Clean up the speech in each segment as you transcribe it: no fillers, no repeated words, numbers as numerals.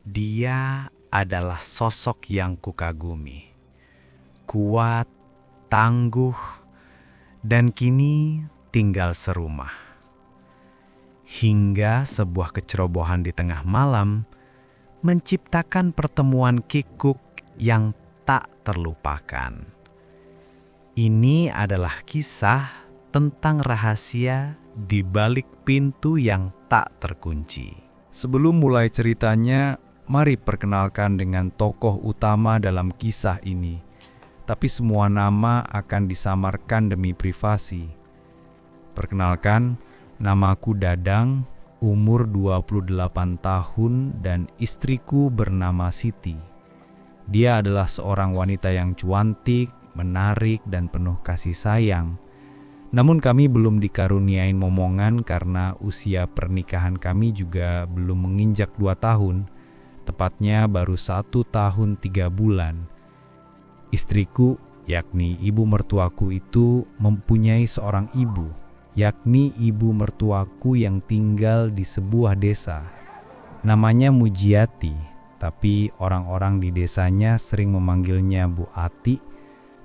Dia adalah sosok yang kukagumi, kuat, tangguh, dan kini tinggal serumah. Hingga sebuah kecerobohan di tengah malam menciptakan pertemuan kikuk yang tak terlupakan. Ini adalah kisah tentang rahasia di balik pintu yang tak terkunci. Sebelum mulai ceritanya, mari perkenalkan dengan tokoh utama dalam kisah ini. Tapi semua nama akan disamarkan demi privasi. Perkenalkan, namaku Dadang, umur 28 tahun dan istriku bernama Siti. Dia adalah seorang wanita yang cuantik, menarik, dan penuh kasih sayang. Namun kami belum dikaruniain momongan karena usia pernikahan kami juga belum menginjak 2 tahun. Tepatnya baru 1 tahun 3 bulan. Istriku, yakni ibu mertuaku itu mempunyai seorang ibu, yakni ibu mertuaku yang tinggal di sebuah desa. Namanya Mujiati, tapi orang-orang di desanya sering memanggilnya Bu Ati,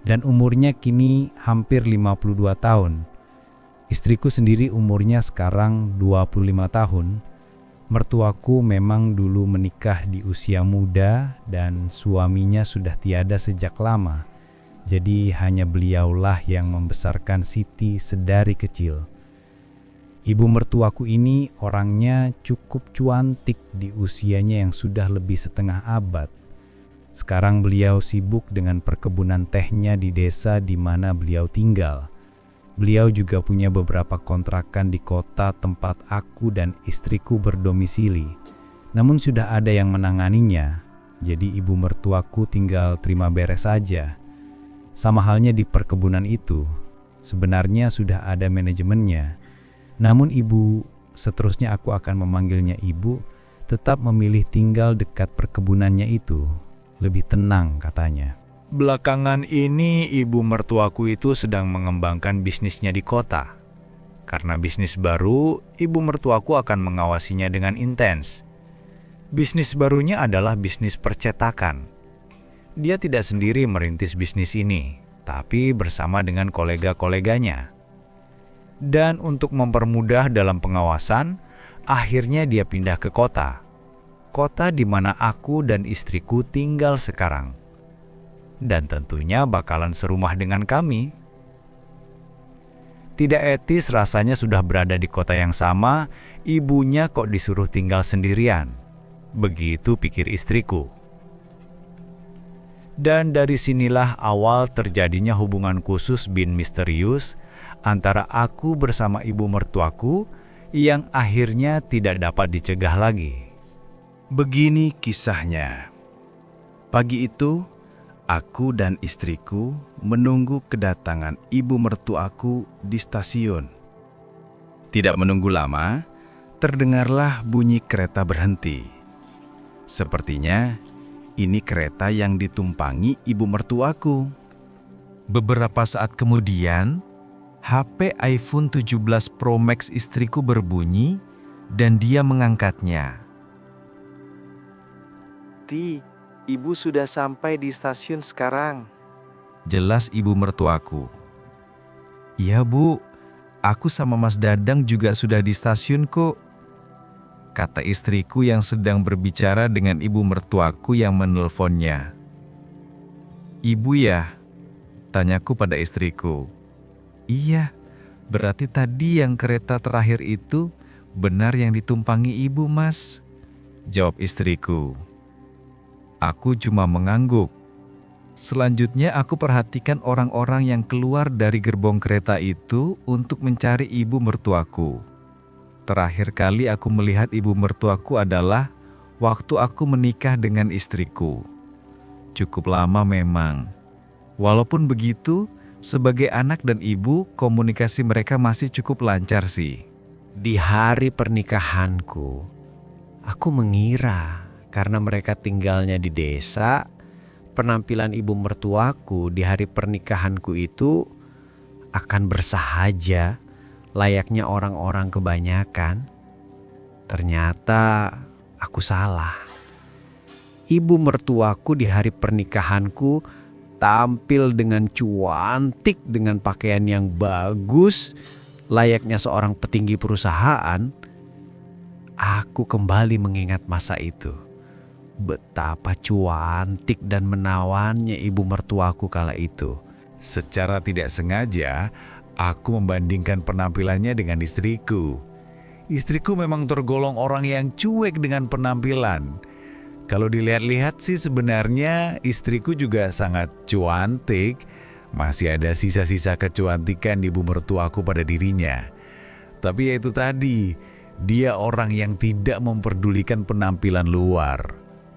dan umurnya kini hampir 52 tahun. Istriku sendiri umurnya sekarang 25 tahun. Mertuaku memang dulu menikah di usia muda dan suaminya sudah tiada sejak lama. Jadi hanya beliaulah yang membesarkan Siti sedari kecil. Ibu mertuaku ini orangnya cukup cuantik di usianya yang sudah lebih setengah abad. Sekarang beliau sibuk dengan perkebunan tehnya di desa di mana beliau tinggal. Beliau juga punya beberapa kontrakan di kota tempat aku dan istriku berdomisili. Namun sudah ada yang menanganinya, jadi ibu mertuaku tinggal terima beres saja. Sama halnya di perkebunan itu, sebenarnya sudah ada manajemennya. Namun ibu, seterusnya aku akan memanggilnya ibu, tetap memilih tinggal dekat perkebunannya itu. Lebih tenang katanya. Belakangan ini ibu mertuaku itu sedang mengembangkan bisnisnya di kota. Karena bisnis baru, ibu mertuaku akan mengawasinya dengan intens. Bisnis barunya adalah bisnis percetakan. Dia tidak sendiri merintis bisnis ini, tapi bersama dengan kolega-koleganya. Dan untuk mempermudah dalam pengawasan, akhirnya dia pindah ke kota. Kota di mana aku dan istriku tinggal sekarang. Dan tentunya bakalan serumah dengan kami. Tidak etis rasanya sudah berada di kota yang sama, ibunya kok disuruh tinggal sendirian. Begitu pikir istriku. Dan dari sinilah awal terjadinya hubungan khusus bin misterius antara aku bersama ibu mertuaku yang akhirnya tidak dapat dicegah lagi. Begini kisahnya. Pagi itu, aku dan istriku menunggu kedatangan ibu mertuaku di stasiun. Tidak menunggu lama, terdengarlah bunyi kereta berhenti. Sepertinya ini kereta yang ditumpangi ibu mertuaku. Beberapa saat kemudian, HP iPhone 17 Pro Max istriku berbunyi dan dia mengangkatnya. Ti, ibu sudah sampai di stasiun sekarang. Jelas ibu mertuaku. Iya bu, aku sama Mas Dadang juga sudah di stasiun kok. Kata istriku yang sedang berbicara dengan ibu mertuaku yang menelponnya. Ibu ya? Tanyaku pada istriku. Iya, berarti tadi yang kereta terakhir itu benar yang ditumpangi ibu mas. Jawab istriku. Aku cuma mengangguk. Selanjutnya aku perhatikan orang-orang yang keluar dari gerbong kereta itu untuk mencari ibu mertuaku. Terakhir kali aku melihat ibu mertuaku adalah waktu aku menikah dengan istriku. Cukup lama memang. Walaupun begitu, sebagai anak dan ibu, komunikasi mereka masih cukup lancar sih. Di hari pernikahanku, aku mengira karena mereka tinggalnya di desa, penampilan ibu mertuaku di hari pernikahanku itu akan bersahaja layaknya orang-orang kebanyakan. Ternyata aku salah. ibu mertuaku di hari pernikahanku tampil dengan cuantik dengan pakaian yang bagus, layaknya seorang petinggi perusahaan, aku kembali mengingat masa itu. Betapa cuantik dan menawannya ibu mertuaku kala itu. Secara tidak sengaja, aku membandingkan penampilannya dengan istriku. Istriku memang tergolong orang yang cuek dengan penampilan. Kalau dilihat-lihat sih sebenarnya istriku juga sangat cuantik. Masih ada sisa-sisa kecuantikan ibu mertuaku pada dirinya. Tapi ya itu tadi, dia orang yang tidak memperdulikan penampilan luar.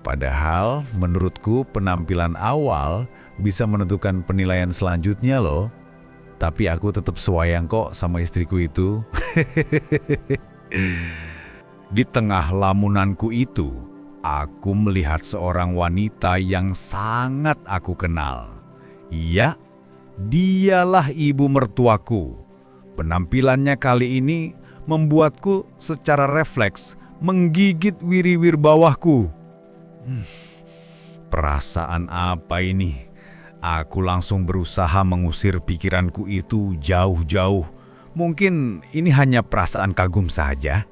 Padahal menurutku penampilan awal bisa menentukan penilaian selanjutnya loh. Tapi aku tetap sayang kok sama istriku itu. Di tengah lamunanku itu, aku melihat seorang wanita yang sangat aku kenal. Iya, dialah ibu mertuaku. Penampilannya kali ini membuatku secara refleks menggigit wiri-wir bawahku. Perasaan apa ini? Aku langsung berusaha mengusir pikiranku itu jauh-jauh. Mungkin ini hanya perasaan kagum saja,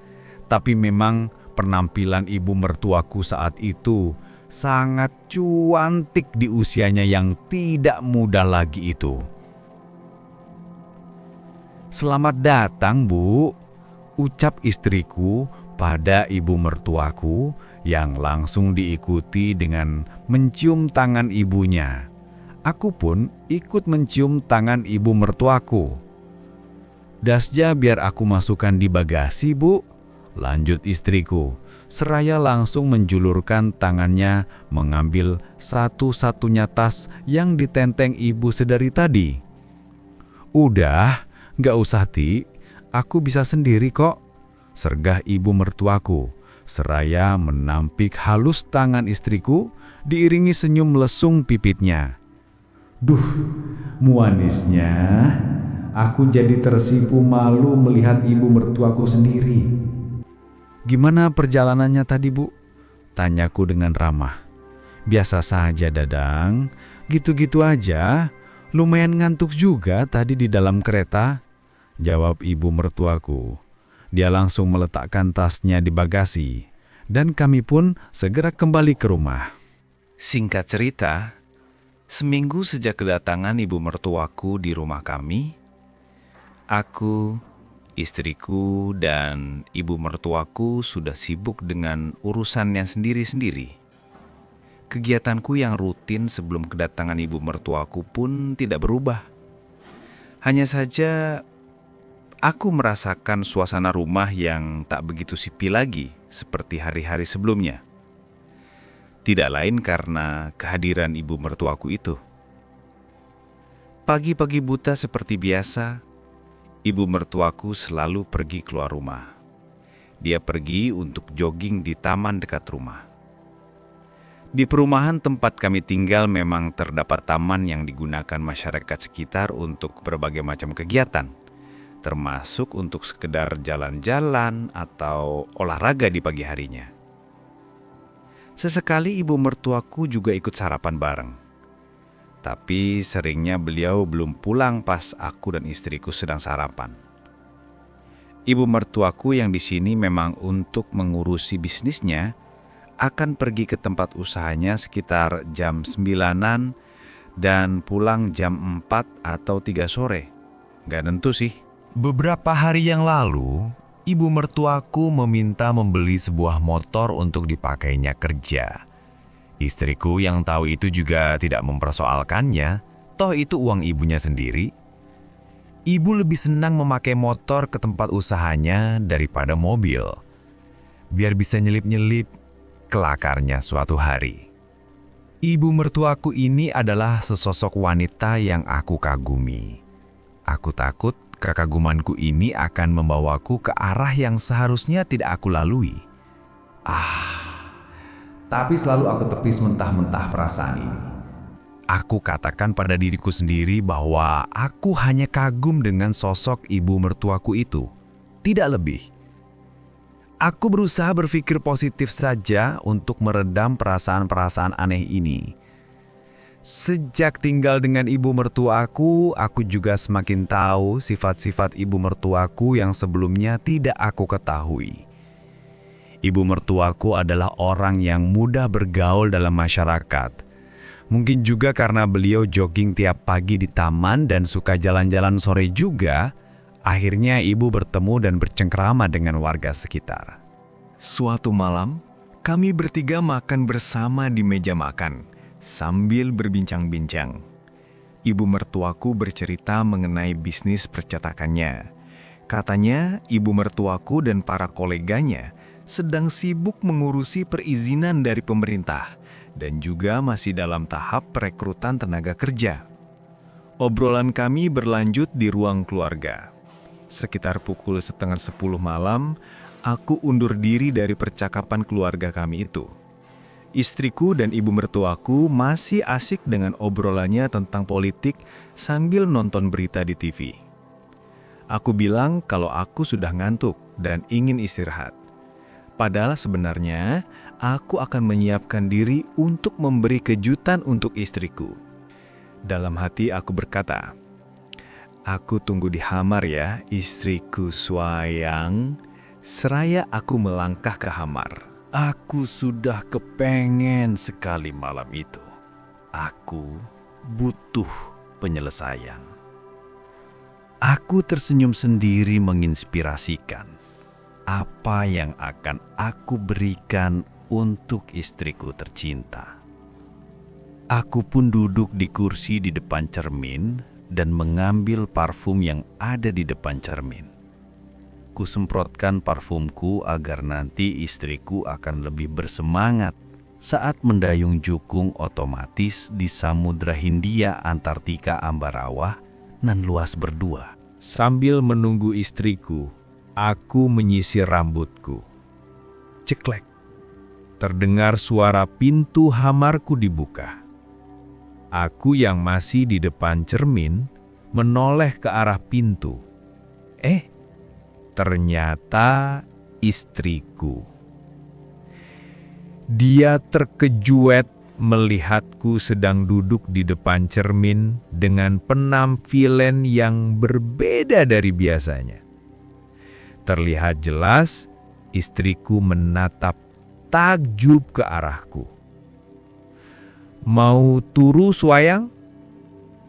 tapi memang penampilan ibu mertuaku saat itu sangat cuantik di usianya yang tidak muda lagi itu. "Selamat datang, Bu," ucap istriku pada ibu mertuaku yang langsung diikuti dengan mencium tangan ibunya. Aku pun ikut mencium tangan ibu mertuaku. "Dasnya biar aku masukkan di bagasi, Bu," lanjut istriku, seraya langsung menjulurkan tangannya mengambil satu-satunya tas yang ditenteng ibu sedari tadi. "Udah, gak usah Ti, aku bisa sendiri kok," sergah ibu mertuaku, seraya menampik halus tangan istriku diiringi senyum lesung pipitnya. Duh, manisnya. Aku jadi tersipu malu melihat ibu mertuaku sendiri. "Gimana perjalanannya tadi, Bu?" tanyaku dengan ramah. "Biasa saja, Dadang. Gitu-gitu aja. Lumayan ngantuk juga tadi di dalam kereta," jawab ibu mertuaku. Dia langsung meletakkan tasnya di bagasi, dan kami pun segera kembali ke rumah. Singkat cerita, seminggu sejak kedatangan ibu mertuaku di rumah kami, aku, istriku, dan ibu mertuaku sudah sibuk dengan urusannya sendiri-sendiri. Kegiatanku yang rutin sebelum kedatangan ibu mertuaku pun tidak berubah. Hanya saja, aku merasakan suasana rumah yang tak begitu sepi lagi seperti hari-hari sebelumnya. Tidak lain karena kehadiran ibu mertuaku itu. Pagi-pagi buta seperti biasa, ibu mertuaku selalu pergi keluar rumah. Dia pergi untuk jogging di taman dekat rumah. Di perumahan tempat kami tinggal memang terdapat taman yang digunakan masyarakat sekitar untuk berbagai macam kegiatan, termasuk untuk sekedar jalan-jalan atau olahraga di pagi harinya. Sesekali ibu mertuaku juga ikut sarapan bareng. Tapi seringnya beliau belum pulang pas aku dan istriku sedang sarapan. Ibu mertuaku yang di sini memang untuk mengurusi bisnisnya akan pergi ke tempat usahanya sekitar jam 9-an dan pulang jam 4 atau 3 sore. Gak nentu sih. Beberapa hari yang lalu, ibu mertuaku meminta membeli sebuah motor untuk dipakainya kerja. Istriku yang tahu itu juga tidak mempersoalkannya, toh itu uang ibunya sendiri. Ibu lebih senang memakai motor ke tempat usahanya daripada mobil, biar bisa nyelip-nyelip kelakarnya suatu hari. Ibu mertuaku ini adalah sesosok wanita yang aku kagumi. Aku takut kekagumanku ini akan membawaku ke arah yang seharusnya tidak aku lalui. Tapi selalu aku tepis mentah-mentah perasaan ini. Aku katakan pada diriku sendiri bahwa aku hanya kagum dengan sosok ibu mertuaku itu, tidak lebih. Aku berusaha berpikir positif saja untuk meredam perasaan-perasaan aneh ini. Sejak tinggal dengan ibu mertuaku juga semakin tahu sifat-sifat ibu mertuaku yang sebelumnya tidak aku ketahui. Ibu mertuaku adalah orang yang mudah bergaul dalam masyarakat. Mungkin juga karena beliau jogging tiap pagi di taman dan suka jalan-jalan sore juga, akhirnya ibu bertemu dan bercengkrama dengan warga sekitar. Suatu malam, kami bertiga makan bersama di meja makan, sambil berbincang-bincang. Ibu mertuaku bercerita mengenai bisnis percetakannya. Katanya, ibu mertuaku dan para koleganya sedang sibuk mengurusi perizinan dari pemerintah dan juga masih dalam tahap perekrutan tenaga kerja. Obrolan kami berlanjut di ruang keluarga. Sekitar pukul 9:30 malam, aku undur diri dari percakapan keluarga kami itu. Istriku dan ibu mertuaku masih asik dengan obrolannya tentang politik sambil nonton berita di TV. Aku bilang kalau aku sudah ngantuk dan ingin istirahat. Padahal sebenarnya, aku akan menyiapkan diri untuk memberi kejutan untuk istriku. Dalam hati aku berkata, "Aku tunggu di kamar ya, istriku sayang." Seraya aku melangkah ke kamar. Aku sudah kepengen sekali malam itu. Aku butuh penyelesaian. Aku tersenyum sendiri menginspirasikan apa yang akan aku berikan untuk istriku tercinta. Aku pun duduk di kursi di depan cermin dan mengambil parfum yang ada di depan cermin. Kusemprotkan parfumku agar nanti istriku akan lebih bersemangat saat mendayung jukung otomatis di Samudra Hindia Antartika Ambarawa nan luas berdua. Sambil menunggu istriku, aku menyisir rambutku. Ceklek. Terdengar suara pintu kamarku dibuka. Aku yang masih di depan cermin menoleh ke arah pintu. Ternyata istriku. Dia terkejut melihatku sedang duduk di depan cermin dengan penampilan yang berbeda dari biasanya. Terlihat jelas istriku menatap takjub ke arahku. "Mau turu, Swayang?"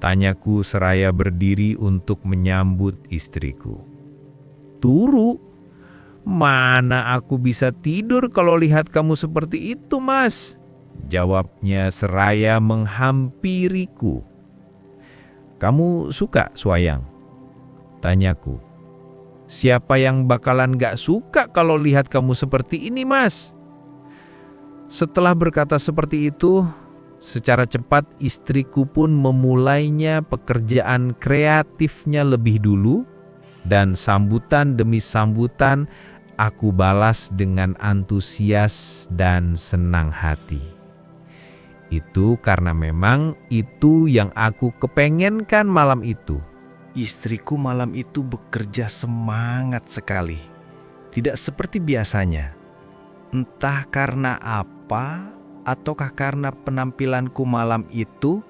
Tanyaku seraya berdiri untuk menyambut istriku. "Turu? Mana aku bisa tidur kalau lihat kamu seperti itu, Mas?" Jawabnya seraya menghampiriku. "Kamu suka, Swayang?" Tanyaku. "Siapa yang bakalan gak suka kalau lihat kamu seperti ini, Mas?" Setelah berkata seperti itu, secara cepat istriku pun memulainya pekerjaan kreatifnya lebih dulu, dan sambutan demi sambutan aku balas dengan antusias dan senang hati. Itu karena memang itu yang aku kepengenkan malam itu. Istriku malam itu bekerja semangat sekali. Tidak seperti biasanya. Entah karena apa, ataukah karena penampilanku malam itu,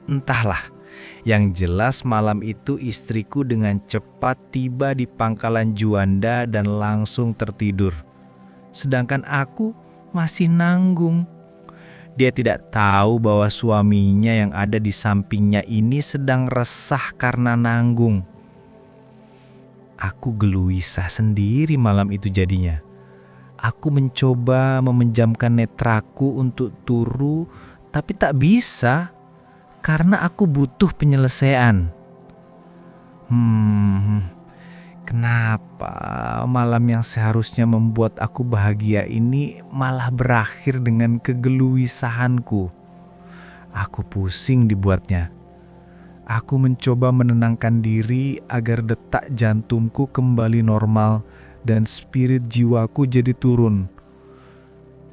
entahlah. Yang jelas malam itu istriku dengan cepat tiba di pangkalan Juanda dan langsung tertidur. Sedangkan aku masih nanggung. Dia tidak tahu bahwa suaminya yang ada di sampingnya ini sedang resah karena nanggung. Aku gelisah sendiri malam itu jadinya. Aku mencoba memejamkan netraku untuk turu, tapi tak bisa. Karena aku butuh penyelesaian. Kenapa malam yang seharusnya membuat aku bahagia ini malah berakhir dengan kegeluisahanku? Aku pusing dibuatnya. Aku mencoba menenangkan diri agar detak jantungku kembali normal dan spirit jiwaku jadi turun.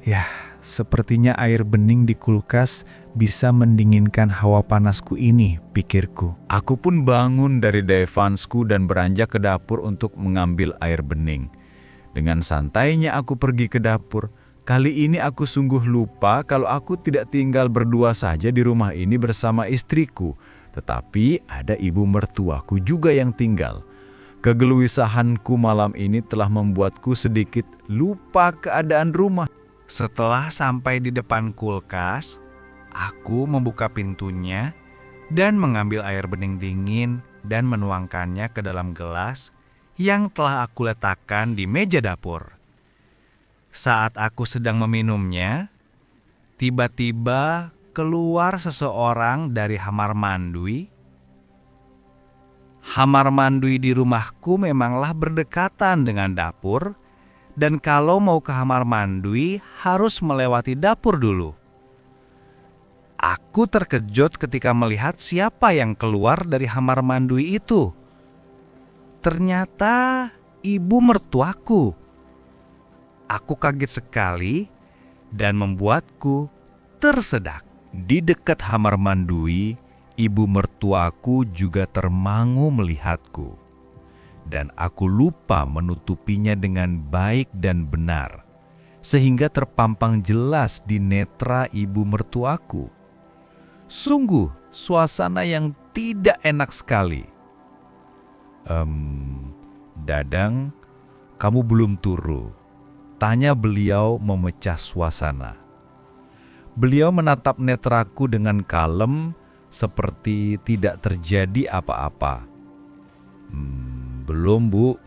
Yah, sepertinya air bening di kulkas bisa mendinginkan hawa panasku ini, pikirku. Aku pun bangun dari divansku dan beranjak ke dapur untuk mengambil air bening. Dengan santainya aku pergi ke dapur. Kali ini aku sungguh lupa kalau aku tidak tinggal berdua saja di rumah ini bersama istriku, tetapi ada ibu mertuaku juga yang tinggal. Kegelisahanku malam ini telah membuatku sedikit lupa keadaan rumah. Setelah sampai di depan kulkas, aku membuka pintunya dan mengambil air bening dingin dan menuangkannya ke dalam gelas yang telah aku letakkan di meja dapur. Saat aku sedang meminumnya, tiba-tiba keluar seseorang dari kamar mandi. Kamar mandi di rumahku memanglah berdekatan dengan dapur, dan kalau mau ke kamar mandi harus melewati dapur dulu. Aku terkejut ketika melihat siapa yang keluar dari kamar mandi itu. Ternyata ibu mertuaku. Aku kaget sekali dan membuatku tersedak. Di dekat kamar mandi, ibu mertuaku juga termangu melihatku. Dan aku lupa menutupinya dengan baik dan benar, sehingga terpampang jelas di netra ibu mertuaku. Sungguh suasana yang tidak enak sekali. Dadang, kamu belum turu?" tanya beliau memecah suasana. Beliau menatap netraku dengan kalem, seperti tidak terjadi apa-apa. "Belum, Bu.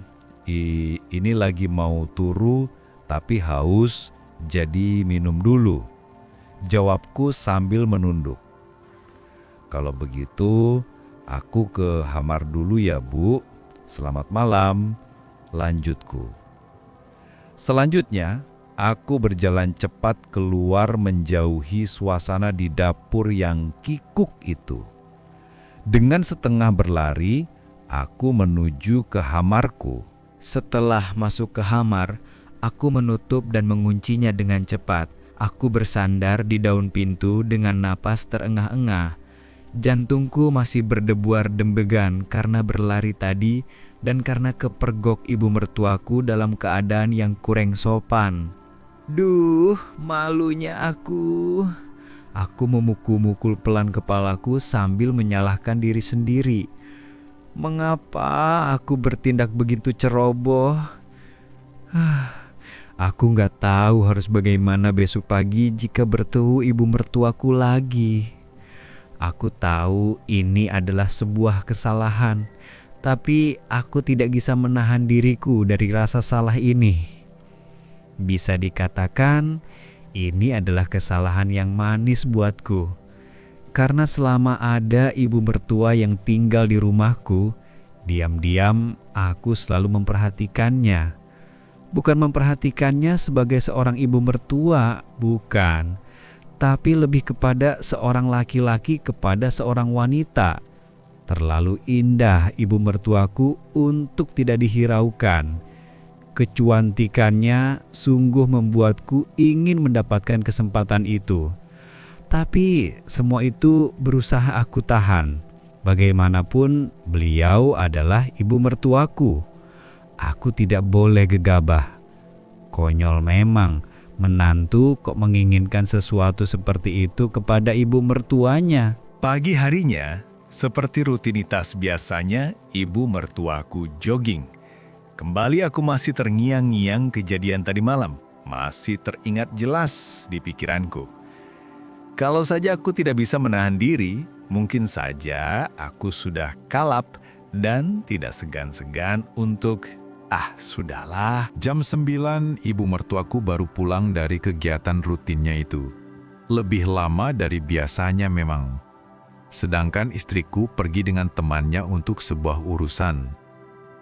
Ini lagi mau turu, tapi haus, jadi minum dulu," jawabku sambil menunduk. "Kalau begitu, aku ke kamar dulu ya, Bu. Selamat malam," lanjutku. Selanjutnya, aku berjalan cepat keluar menjauhi suasana di dapur yang kikuk itu. Dengan setengah berlari, aku menuju ke kamarku. Setelah masuk ke kamar, aku menutup dan menguncinya dengan cepat. Aku bersandar di daun pintu dengan napas terengah-engah. Jantungku masih berdebar dembegan karena berlari tadi dan karena kepergok ibu mertuaku dalam keadaan yang kurang sopan. Duh, malunya aku. Aku memukul-mukul pelan kepalaku sambil menyalahkan diri sendiri. Mengapa aku bertindak begitu ceroboh? Aku nggak tahu harus bagaimana besok pagi jika bertemu ibu mertuaku lagi. Aku tahu ini adalah sebuah kesalahan, tapi aku tidak bisa menahan diriku dari rasa salah ini. Bisa dikatakan, ini adalah kesalahan yang manis buatku. Karena selama ada ibu mertua yang tinggal di rumahku, diam-diam aku selalu memperhatikannya. Bukan memperhatikannya sebagai seorang ibu mertua, bukan. Tapi lebih kepada seorang laki-laki kepada seorang wanita. Terlalu indah ibu mertuaku untuk tidak dihiraukan. Kecantikannya sungguh membuatku ingin mendapatkan kesempatan itu. Tapi semua itu berusaha aku tahan. Bagaimanapun beliau adalah ibu mertuaku. Aku tidak boleh gegabah. Konyol memang. Menantu kok menginginkan sesuatu seperti itu kepada ibu mertuanya. Pagi harinya, seperti rutinitas biasanya, ibu mertuaku jogging. Kembali aku masih terngiang-ngiang kejadian tadi malam. Masih teringat jelas di pikiranku. Kalau saja aku tidak bisa menahan diri, mungkin saja aku sudah kalap dan tidak segan-segan untuk sudahlah. Jam 9, ibu mertuaku baru pulang dari kegiatan rutinnya itu. Lebih lama dari biasanya memang. Sedangkan istriku pergi dengan temannya untuk sebuah urusan.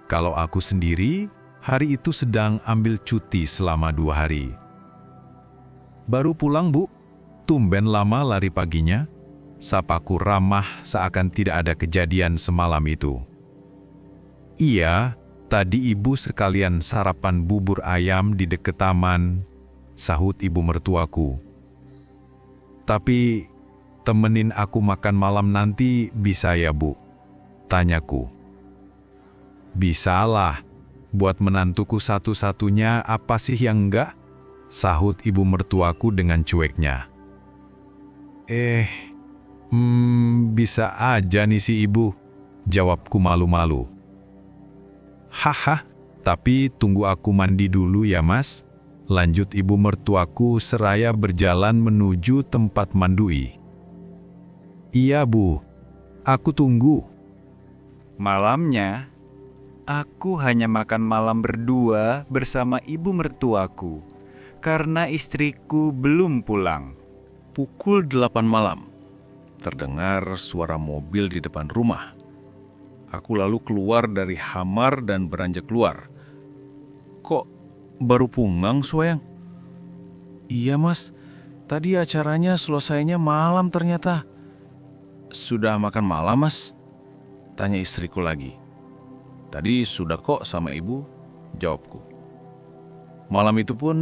Kalau aku sendiri, hari itu sedang ambil cuti selama 2 hari. "Baru pulang, Bu? Tumben lama lari paginya?" Sapaku ramah seakan tidak ada kejadian semalam itu. "Iya, tadi ibu sekalian sarapan bubur ayam di dekat taman," sahut ibu mertuaku. "Tapi temenin aku makan malam nanti bisa ya, Bu?" tanyaku. "Bisalah, Buat menantuku satu-satunya apa sih yang enggak? Sahut ibu mertuaku dengan cueknya. Bisa aja nih si ibu, jawabku malu-malu. Haha, tapi tunggu aku mandi dulu ya mas, lanjut ibu mertuaku seraya berjalan menuju tempat mandui. Iya bu, aku tunggu. Malamnya, aku hanya makan malam berdua bersama ibu mertuaku karena istriku belum pulang. Pukul 8 malam, terdengar suara mobil di depan rumah. Aku lalu keluar dari kamar dan beranjak keluar. Kok baru pulang, Soyang? Iya mas, tadi acaranya selesainya malam ternyata. Sudah makan malam mas? Tanya istriku lagi. Tadi sudah kok sama ibu, jawabku. Malam itu pun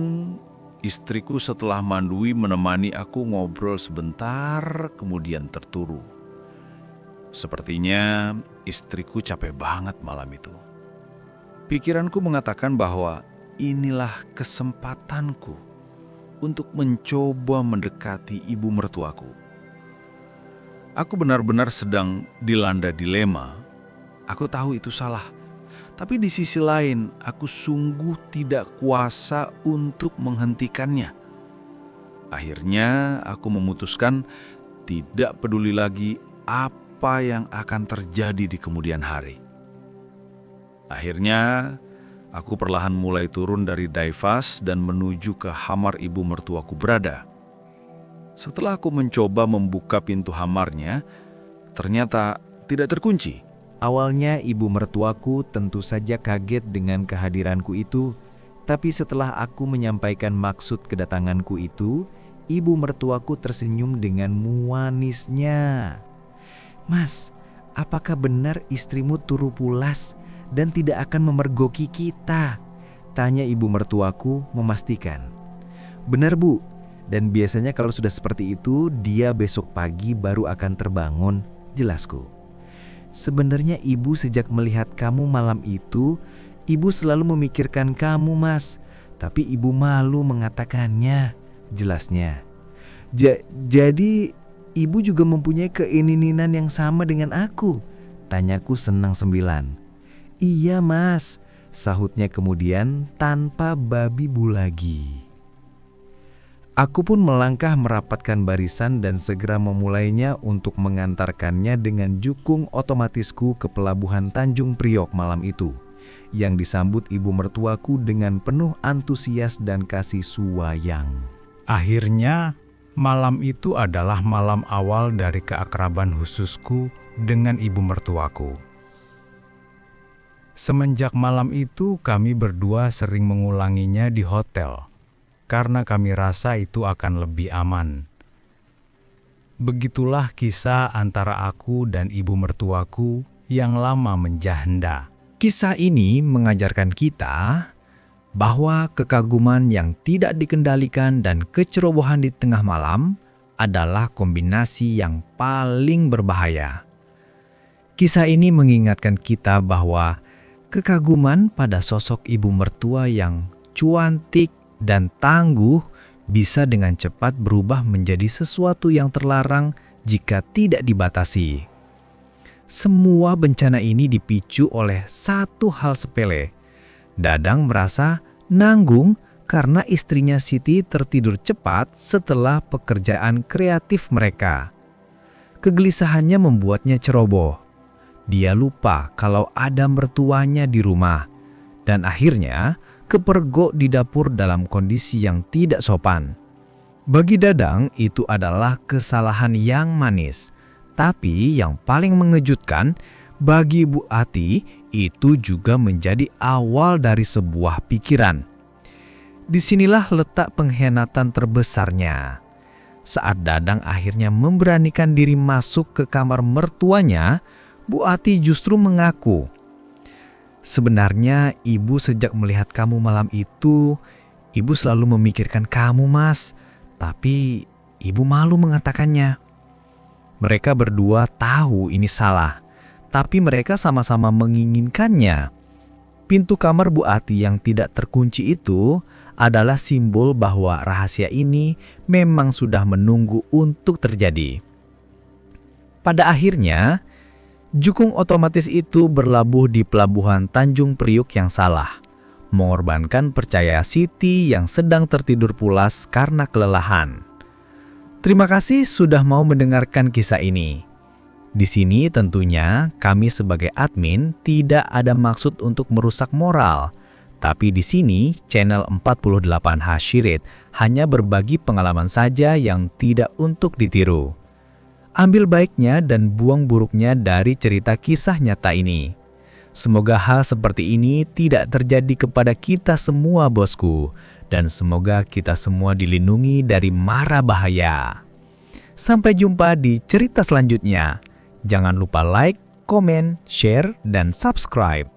istriku setelah mandui menemani aku ngobrol sebentar, kemudian terturu. Sepertinya istriku capek banget malam itu. Pikiranku mengatakan bahwa inilah kesempatanku untuk mencoba mendekati ibu mertuaku. Aku benar-benar sedang dilanda dilema. Aku tahu itu salah. Tapi di sisi lain, aku sungguh tidak kuasa untuk menghentikannya. Akhirnya, aku memutuskan tidak peduli lagi apa yang akan terjadi di kemudian hari. Akhirnya, aku perlahan mulai turun dari Daifas dan menuju ke kamar ibu mertuaku berada. Setelah aku mencoba membuka pintu kamarnya, ternyata tidak terkunci. Awalnya ibu mertuaku tentu saja kaget dengan kehadiranku itu, tapi setelah aku menyampaikan maksud kedatanganku itu, ibu mertuaku tersenyum dengan manisnya. Mas, apakah benar istrimu turu pulas dan tidak akan memergoki kita? Tanya ibu mertuaku memastikan. Benar bu, dan biasanya kalau sudah seperti itu, dia besok pagi baru akan terbangun, jelasku. Sebenarnya ibu sejak melihat kamu malam itu, ibu selalu memikirkan kamu mas, tapi ibu malu mengatakannya, jelasnya. Jadi ibu juga mempunyai keinginan yang sama dengan aku, tanyaku senang sembilan. Iya mas, sahutnya kemudian tanpa babi bu lagi. Aku pun melangkah merapatkan barisan dan segera memulainya untuk mengantarkannya dengan jukung otomatisku ke pelabuhan Tanjung Priok malam itu, yang disambut ibu mertuaku dengan penuh antusias dan kasih sayang. Akhirnya, malam itu adalah malam awal dari keakraban khususku dengan ibu mertuaku. Semenjak malam itu, kami berdua sering mengulanginya di hotel, karena kami rasa itu akan lebih aman. Begitulah kisah antara aku dan ibu mertuaku yang lama menjanda. Kisah ini mengajarkan kita bahwa kekaguman yang tidak dikendalikan dan kecerobohan di tengah malam adalah kombinasi yang paling berbahaya. Kisah ini mengingatkan kita bahwa kekaguman pada sosok ibu mertua yang cuantik dan tangguh bisa dengan cepat berubah menjadi sesuatu yang terlarang jika tidak dibatasi. Semua bencana ini dipicu oleh satu hal sepele. Dadang merasa nanggung karena istrinya Siti tertidur cepat setelah pekerjaan kreatif mereka. Kegelisahannya membuatnya ceroboh. Dia lupa kalau ada mertuanya di rumah, dan akhirnya kepergok di dapur dalam kondisi yang tidak sopan. Bagi Dadang itu adalah kesalahan yang manis, tapi yang paling mengejutkan bagi Bu Ati itu juga menjadi awal dari sebuah pikiran. Disinilah letak pengkhianatan terbesarnya. Saat Dadang akhirnya memberanikan diri masuk ke kamar mertuanya, Bu Ati justru mengaku, "Sebenarnya ibu sejak melihat kamu malam itu, ibu selalu memikirkan kamu mas, tapi ibu malu mengatakannya." Mereka berdua tahu ini salah, tapi mereka sama-sama menginginkannya. Pintu kamar Bu Ati yang tidak terkunci itu adalah simbol bahwa rahasia ini memang sudah menunggu untuk terjadi. Pada akhirnya, jukung otomatis itu berlabuh di pelabuhan Tanjung Priuk yang salah, mengorbankan percaya Siti yang sedang tertidur pulas karena kelelahan. Terima kasih sudah mau mendengarkan kisah ini. Di sini tentunya kami sebagai admin tidak ada maksud untuk merusak moral. Tapi di sini channel 48H Shirit hanya berbagi pengalaman saja yang tidak untuk ditiru. Ambil baiknya dan buang buruknya dari cerita kisah nyata ini. Semoga hal seperti ini tidak terjadi kepada kita semua bosku. Dan semoga kita semua dilindungi dari mara bahaya. Sampai jumpa di cerita selanjutnya. Jangan lupa like, komen, share, dan subscribe.